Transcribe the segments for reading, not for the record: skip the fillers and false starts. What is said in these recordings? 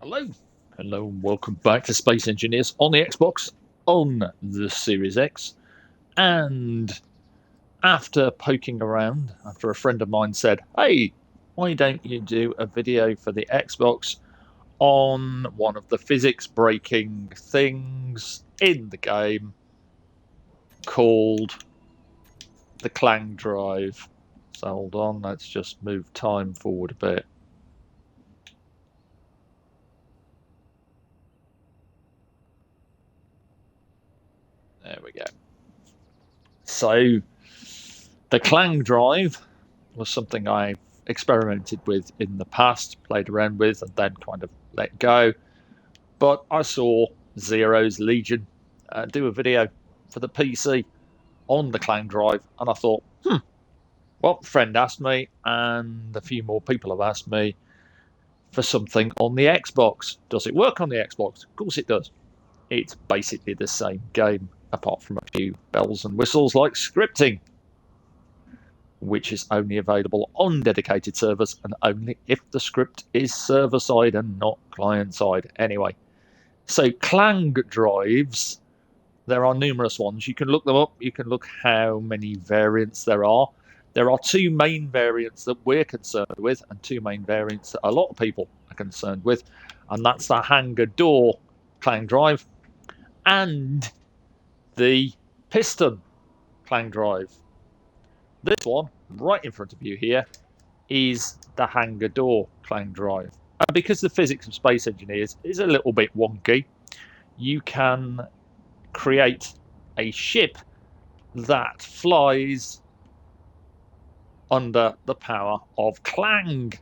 Hello. Hello and welcome back to Space Engineers on the Xbox on the Series X. And after poking around, after a friend of mine said, hey, why don't you do a video for the Xbox on one of the physics breaking things in the game called the Clang drive. So hold on, let's just move time forward a bit. There we go. So the Clang drive was something I experimented with in the past, played around with, and then kind of let go. But I saw Zero's Legion do a video for the PC on the Clang drive, and I thought, well, a friend asked me, and a few more people have asked me for something on the Xbox. Does it work on the Xbox? Of course it does. It's basically the same game, apart from a few bells and whistles like scripting, which is only available on dedicated servers and only if the script is server-side and not client-side. Anyway, so Clang drives, there are numerous ones. You can look them up. You can look how many variants there are. There are two main variants that we're concerned with and two main variants that a lot of people are concerned with, and that's the hangar door Clang drive and the piston Clang drive. This one, right in front of you here, is the hangar door Clang drive. And because the physics of Space Engineers is a little bit wonky, you can create a ship that flies under the power of Clang,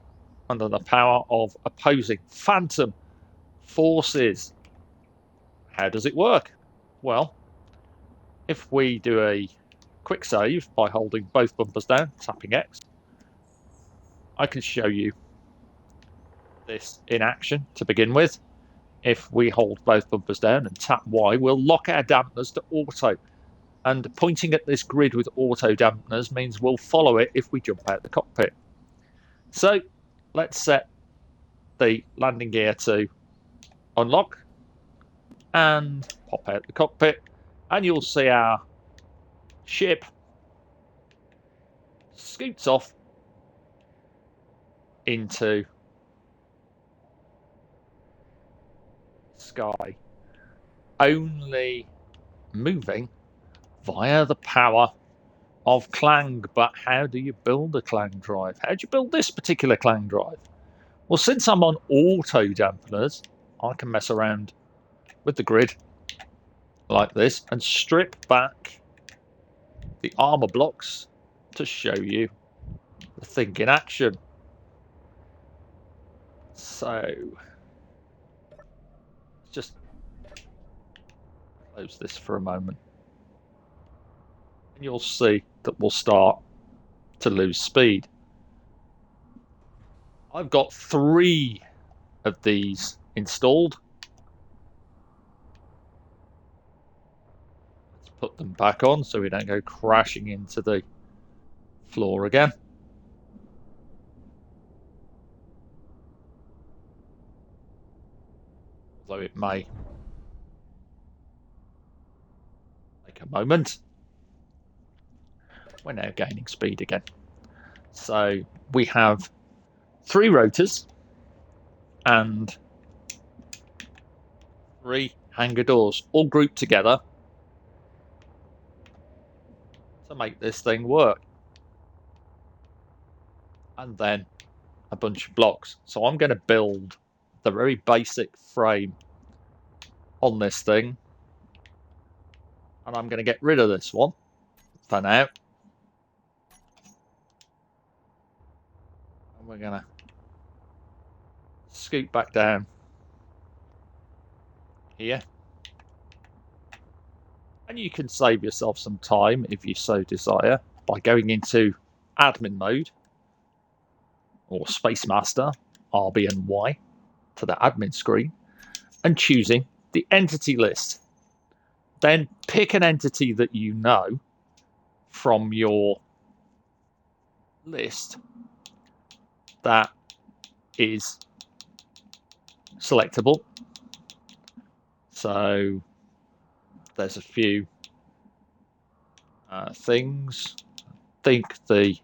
under the power of opposing phantom forces. How does it work? Well, if we do a quick save by holding both bumpers down, tapping X, I can show you this in action to begin with. If we hold both bumpers down and tap Y, we'll lock our dampeners to auto. And pointing at this grid with auto dampeners means we'll follow it if we jump out the cockpit. So let's set the landing gear to unlock and pop out the cockpit, and you'll see our ship scoots off into sky, only moving via the power of Clang. But how do you build a Clang drive? How do you build this particular Clang drive? Well, since I'm on auto dampeners, I can mess around with the grid like this and strip back the armor blocks to show you the thing in action. So just close this for a moment, and you'll see that we'll start to lose speed. I've got 3 of these installed. Let's put them back on so we don't go crashing into the floor again. Although it may take a moment. We're now gaining speed again. So we have 3 rotors and 3 hangar doors all grouped together to make this thing work. And then a bunch of blocks. So I'm going to build the very basic frame on this thing, and I'm going to get rid of this one for now. And we're going to scoot back down here. And you can save yourself some time if you so desire by going into admin mode or Space Master, RB and Y, to the admin screen and choosing the entity list. Then pick an entity that you know from your list that is selectable. So there's a few things. I think the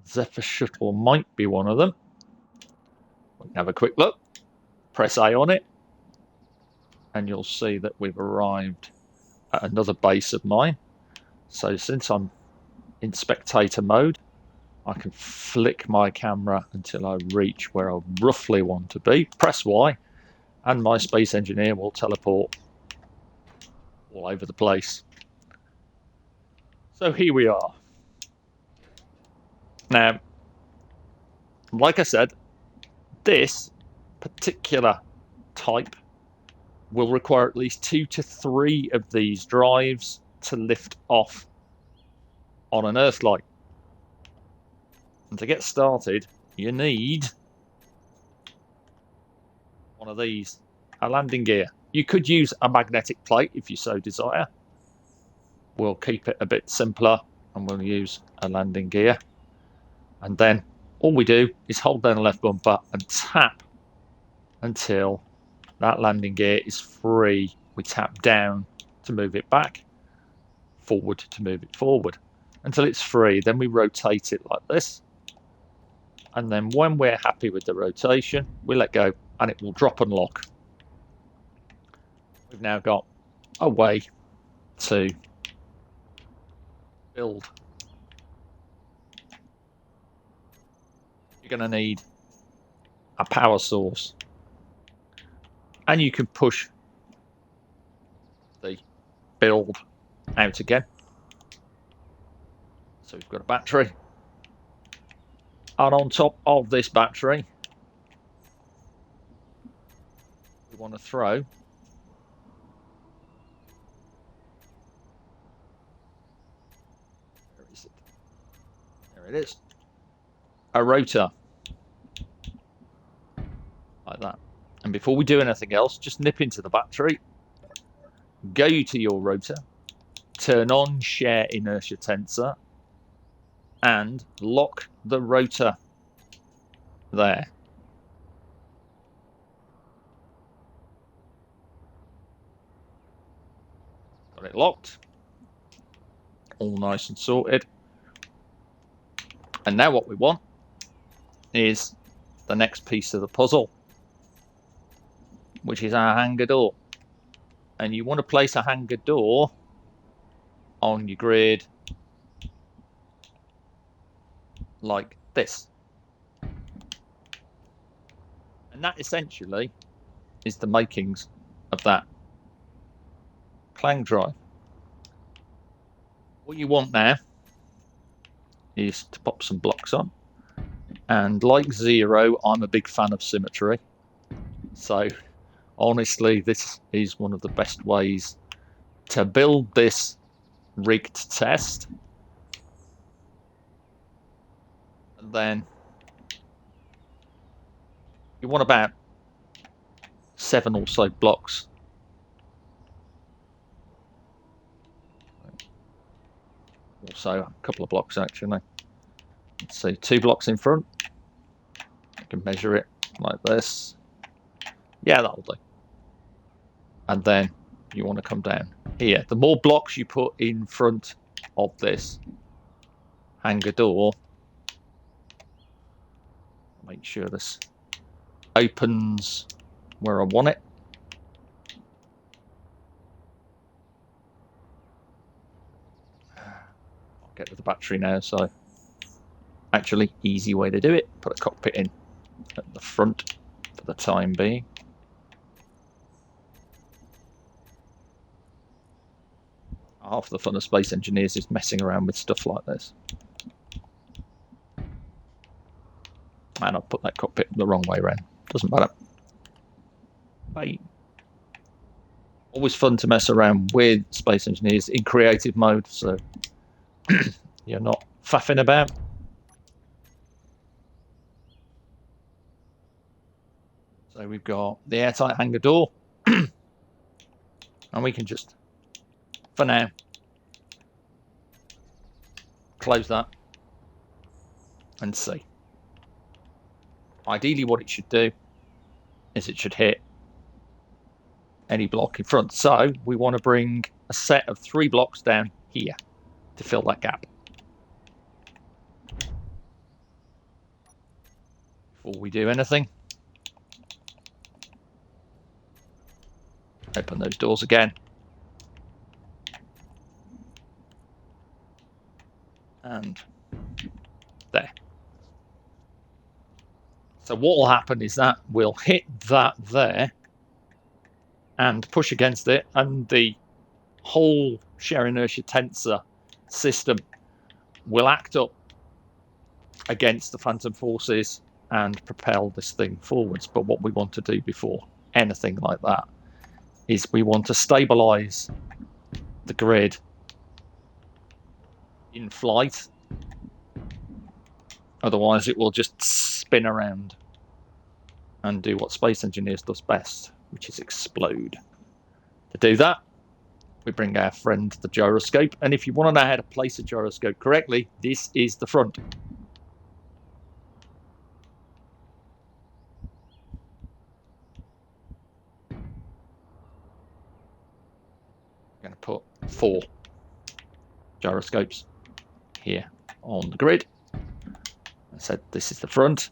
Zephyr shuttle might be one of them. We can have a quick look. Press A on it, and you'll see that we've arrived at another base of mine. So since I'm in spectator mode, I can flick my camera until I reach where I roughly want to be. Press Y, and my space engineer will teleport all over the place. So here we are. Now, like I said, this particular type will require at least 2 to 3 of these drives to lift off on an Earthlight. And to get started, you need one of these, a landing gear. You could use a magnetic plate if you so desire. We'll keep it a bit simpler and we'll use a landing gear. And then all we do is hold down the left bumper and tap until that landing gear is free. We tap down to move it back, forward to move it forward, until it's free. Then we rotate it like this. And then when we're happy with the rotation, we let go and it will drop and lock. We've now got a way to build. You're going to need a power source. And you can push the build out again. So we've got a battery. And on top of this battery, we want to throw where is it? There it is. A rotor. Like that. And before we do anything else, just nip into the battery, go to your rotor, turn on share inertia tensor, and lock the rotor there. Got it locked. All nice and sorted. And now what we want is the next piece of the puzzle, which is our hangar door. And you want to place a hangar door on your grid like this. And that essentially is the makings of that Clang drive. What you want now is to pop some blocks on. And like Zero, I'm a big fan of symmetry. So honestly, this is one of the best ways to build this rigged test. And then you want about 7 or so blocks. Also a couple of blocks actually. Let's see, 2 blocks in front. You can measure it like this. Yeah, that'll do. And then you want to come down here. The more blocks you put in front of this hangar door, make sure this opens where I want it. I'll get to the battery now, so actually easy way to do it. Put a cockpit in at the front for the time being. Half the fun of space engineers is messing around with stuff like this. And I'll put that cockpit the wrong way around. Doesn't matter. Bye. Always fun to mess around with space engineers in creative mode, so you're not faffing about. So we've got the airtight hangar door, and we can just, for now, close that and see. Ideally what it should do is it should hit any block in front. So we want to bring a set of 3 blocks down here to fill that gap. Before we do anything, open those doors again. And there. So what will happen is that we'll hit that there and push against it, and the whole shear inertia tensor system will act up against the phantom forces and propel this thing forwards. But what we want to do before anything like that is we want to stabilize the grid in flight. Otherwise it will just spin around and do what Space Engineers does best, which is explode. To do that, we bring our friend the gyroscope, and if you want to know how to place a gyroscope correctly, this is the front. I'm going to put 4 gyroscopes here on the grid. I said this is the front.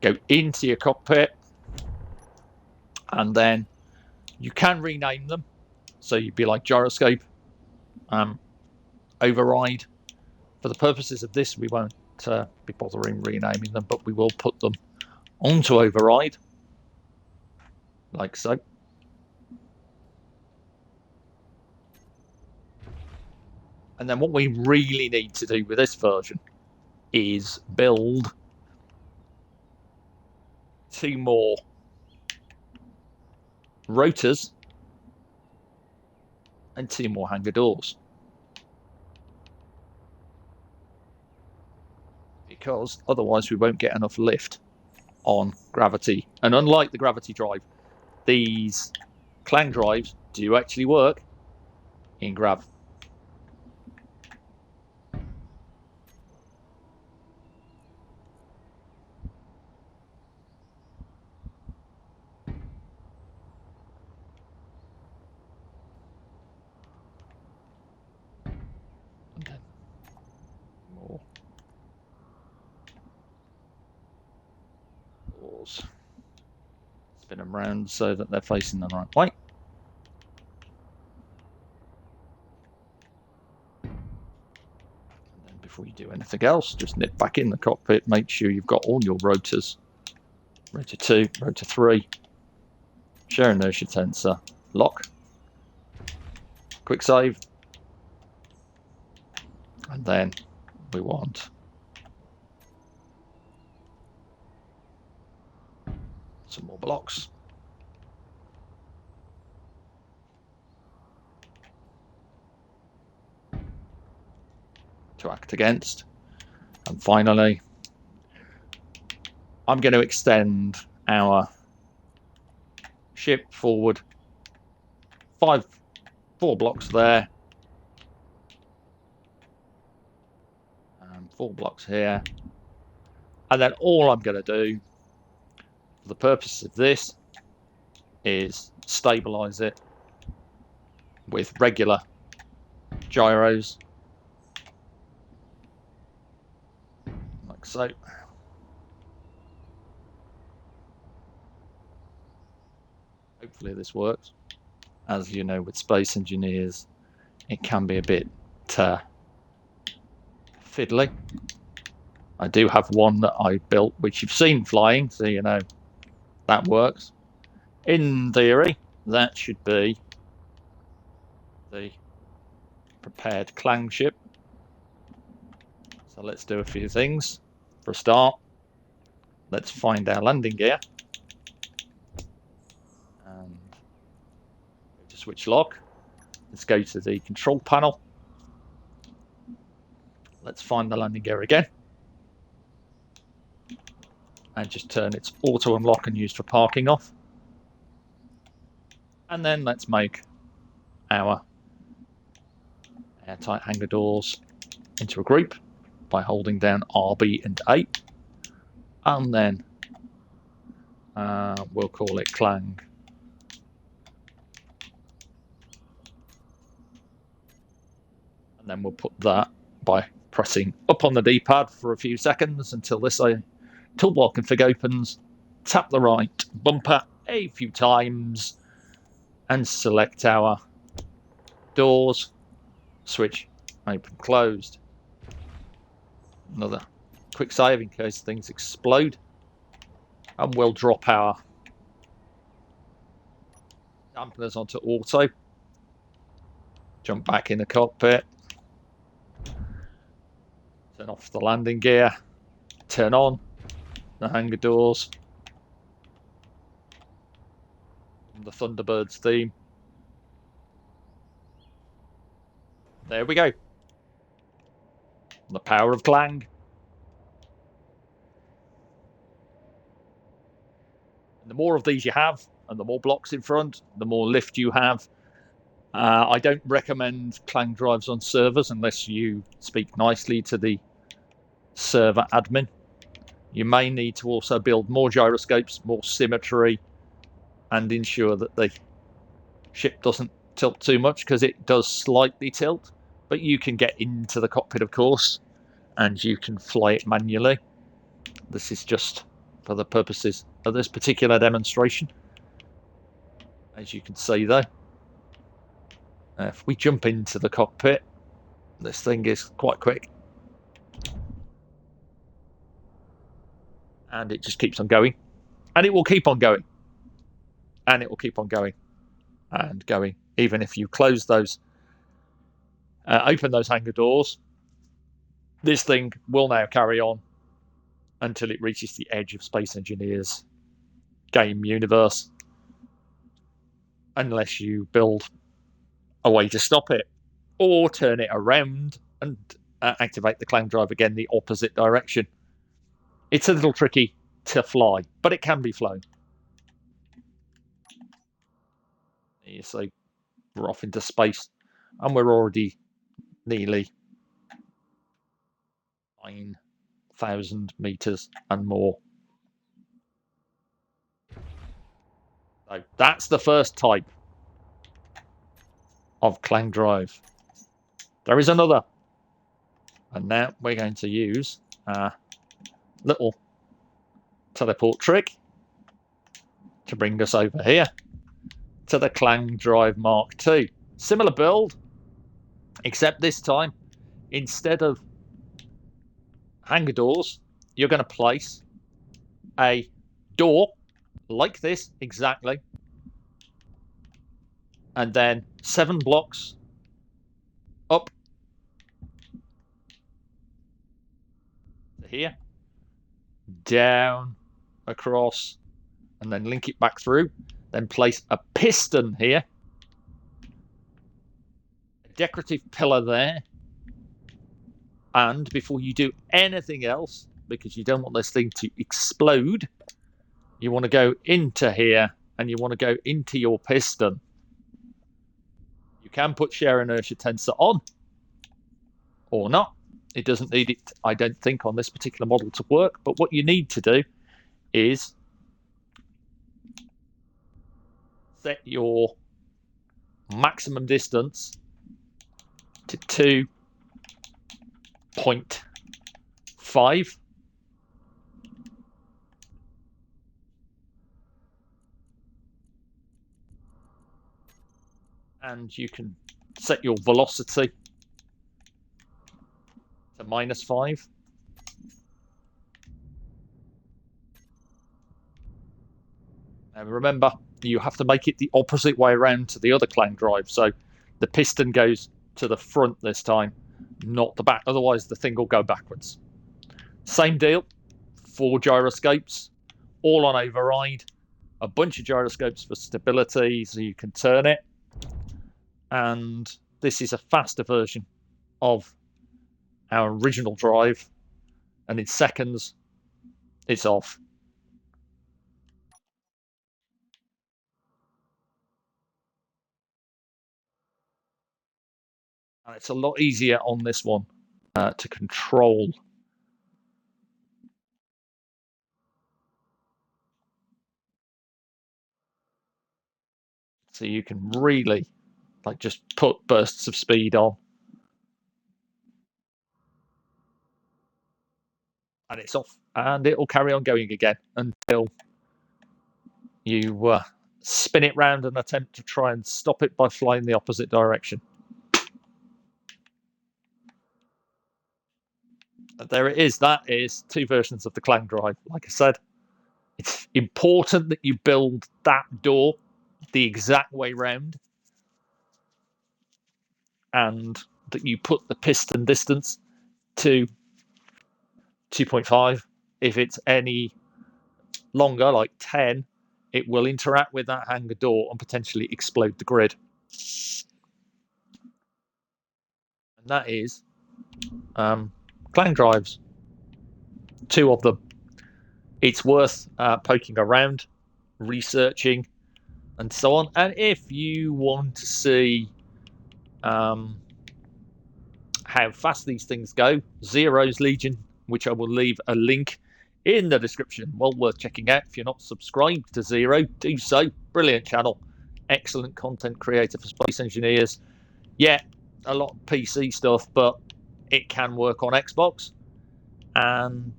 Go into your cockpit, and then you can rename them. So you'd be like gyroscope, override. For the purposes of this, we won't be bothering renaming them, but we will put them onto override, like so. And then what we really need to do with this version is build 2 more rotors and 2 more hangar doors. Because otherwise we won't get enough lift on gravity. And unlike the gravity drive, these Clang drives do actually work in grav. Okay. More doors. Spin them around so that they're facing the right way. Before you do anything else, just nip back in the cockpit, make sure you've got all your rotors. Rotor 2, rotor 3, shear inertia tensor, lock, quick save, and then we want some more blocks. To act against. And finally, I'm going to extend our ship forward 4 blocks there, and 4 blocks here, and then all I'm going to do for the purpose of this is stabilize it with regular gyros, like so. Hopefully this works. As you know, with Space Engineers, it can be a bit fiddly. I do have one that I built, which you've seen flying, so you know that works. In theory, that should be the prepared Clang ship. So let's do a few things. For a start, let's find our landing gear. And go to switch lock. Let's go to the control panel. Let's find the landing gear again. And just turn its auto unlock and use for parking off. And then let's make our airtight hangar doors into a group by holding down RB and A. And then We'll call it Clang. And then we'll put that by pressing up on the D-pad for a few seconds until this toolbar config opens. Tap the right bumper a few times and select our doors. Switch open, closed. Another quick save in case things explode. And we'll drop our dampeners onto auto. Jump back in the cockpit. Turn off the landing gear. Turn on the hangar doors. The Thunderbirds theme. There we go. The power of Clang. And the more of these you have, and the more blocks in front, the more lift you have. I don't recommend Clang drives on servers unless you speak nicely to the server admin. You may need to also build more gyroscopes, more symmetry, and ensure that the ship doesn't tilt too much, because it does slightly tilt, but you can get into the cockpit, of course, and you can fly it manually. This is just for the purposes of this particular demonstration. As you can see though, if we jump into the cockpit, this thing is quite quick. And it just keeps on going. And it will keep on going. And it will keep on going. And going. Even if you close those, open those hangar doors, this thing will now carry on until it reaches the edge of Space Engineer's game universe. Unless you build a way to stop it. Or turn it around and activate the Clang drive again the opposite direction. It's a little tricky to fly, but it can be flown. You see, we're off into space, and we're already nearly 9,000 meters and more. So that's the first type of Clang drive. There is another, and now we're going to use a little teleport trick to bring us over here to the Clang Drive Mark II. Similar build, except this time, instead of hangar doors, you're going to place a door like this exactly, and then 7 blocks up to here, down, across, and then link it back through. Then place a piston here, a decorative pillar there, and before you do anything else, because you don't want this thing to explode, you want to go into here and you want to go into your piston. You can put shear inertia tensor on or not. It doesn't need it, I don't think, on this particular model to work, but what you need to do is set your maximum distance to 2.5. And you can set your velocity to -5. And remember, you have to make it the opposite way around to the other Clang drive. So the piston goes to the front this time, not the back. Otherwise, the thing will go backwards. Same deal. 4 gyroscopes, all on override. A bunch of gyroscopes for stability, so you can turn it. And this is a faster version of our original drive. And in seconds, it's off. And it's a lot easier on this one to control. So you can really like just put bursts of speed on. And it's off. And it'll carry on going again until you spin it round and attempt to try and stop it by flying the opposite direction. There it is. That is 2 versions of the Clang drive. Like I said, it's important that you build that door the exact way round and that you put the piston distance to 2.5. If it's any longer, like 10, it will interact with that hangar door and potentially explode the grid. And that is Clang drives. 2 of them. It's worth poking around, researching, and so on. And if you want to see how fast these things go, Zero's Legion, which I will leave a link in the description, well worth checking out. If you're not subscribed to Zero, do so. Brilliant channel, excellent content creator for space engineers. Yeah, a lot of PC stuff, but it can work on Xbox. And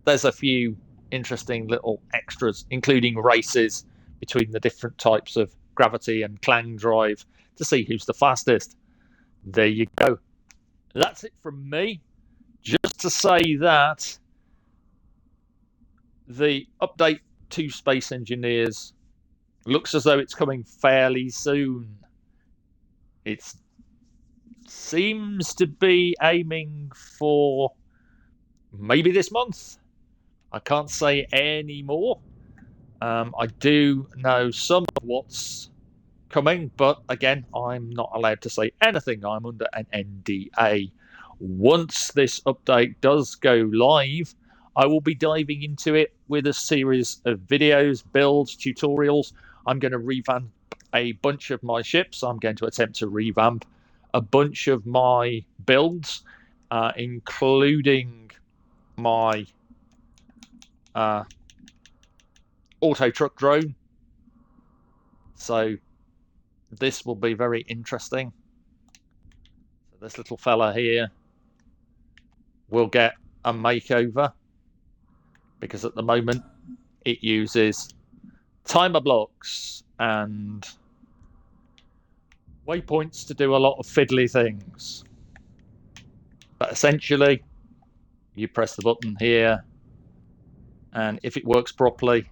there's a few interesting little extras, including races between the different types of gravity and Clang drive to see who's the fastest. There you go. That's it from me. Just to say that the update to Space Engineers looks as though it's coming fairly soon. It seems to be aiming for maybe this month. I can't say any more. I do know some of what's coming, but again, I'm not allowed to say anything. I'm under an NDA. Once this update does go live, I will be diving into it with a series of videos, builds, tutorials. I'm going to revamp a bunch of my ships. I'm going to attempt to revamp a bunch of my builds, including my auto truck drone. So this will be very interesting. So this little fella here will get a makeover because at the moment it uses timer blocks and waypoints to do a lot of fiddly things. But essentially, you press the button here, and if it works properly,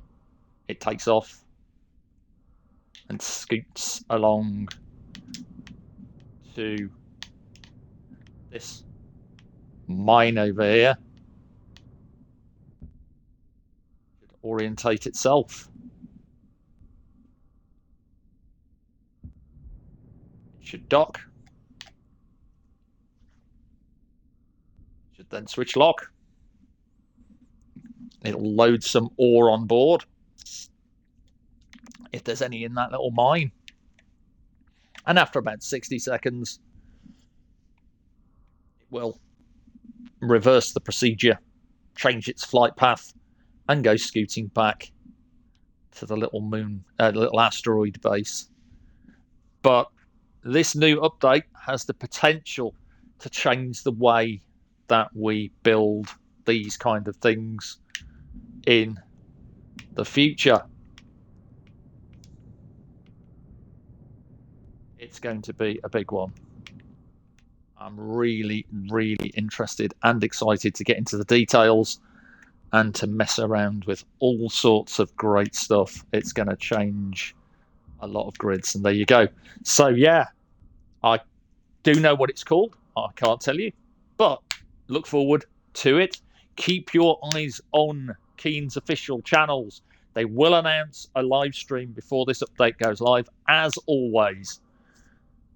it takes off and scoots along to this mine over here. Should orientate itself. It should dock. Should then switch lock. It'll load some ore on board, if there's any in that little mine. And after about 60 seconds, it will reverse the procedure, change its flight path, and go scooting back to the little moon, little asteroid base. But this new update has the potential to change the way that we build these kind of things in the future. It's going to be a big one. I'm really, really interested and excited to get into the details and to mess around with all sorts of great stuff. It's going to change a lot of grids, and there you go. So yeah, I do know what it's called. I can't tell you, but look forward to it. Keep your eyes on Keen's official channels. They will announce a live stream before this update goes live, as always.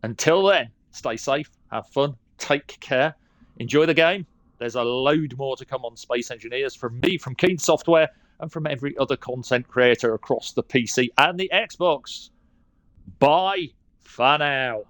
Until then, stay safe, have fun, take care, enjoy the game. There's a load more to come on Space Engineers from me, from Keen Software, and from every other content creator across the PC and the Xbox. Bye for now.